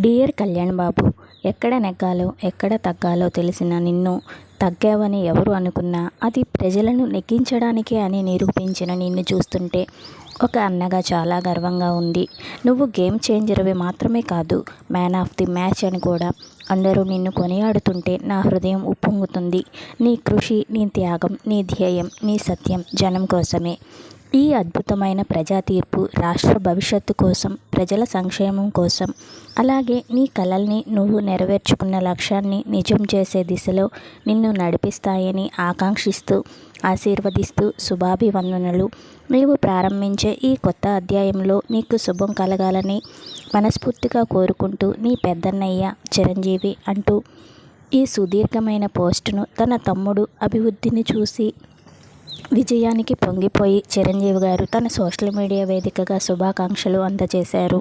Dear Kalyan Babu, ఎక్కడ నెగ్గాలో ఎక్కడ తగ్గాలో తెలిసిన నిన్ను తగ్గావని ఎవరు అనుకున్నా అది ప్రజలను నెగ్గించడానికే అని నిరూపించిన నిన్ను చూస్తుంటే ఒక అన్నగా చాలా గర్వంగా ఉంది. నువ్వు గేమ్ చేంజర్వి మాత్రమే కాదు, మ్యాన్ ఆఫ్ ది మ్యాచ్ అని కూడా అందరూ నిన్ను కొనియాడుతుంటే నా హృదయం ఉప్పొంగుతుంది. నీ కృషి, నీ త్యాగం, నీ ధ్యేయం, నీ సత్యం జనం కోసమే. ఈ అద్భుతమైన ప్రజా తీర్పు రాష్ట్ర భవిష్యత్తు కోసం, ప్రజల సంక్షేమం కోసం, అలాగే నీ కలల్ని నువ్వు నెరవేర్చుకున్న లక్ష్యాన్ని నిజం చేసే దిశలో నిన్ను నడిపిస్తాయని ఆకాంక్షిస్తూ, ఆశీర్వదిస్తూ శుభాభివందనలు. నీవు ప్రారంభించే ఈ కొత్త అధ్యాయంలో నీకు శుభం కలగాలని మనస్ఫూర్తిగా కోరుకుంటూ, నీ పెద్దన్నయ్య చిరంజీవి అంటూ ఈ సుదీర్ఘమైన పోస్టును తన తమ్ముడు అభివృద్ధిని చూసి విజయానికి పొంగిపోయి చిరంజీవి గారు తన సోషల్ మీడియా వేదికగా శుభాకాంక్షలు అందజేశారు.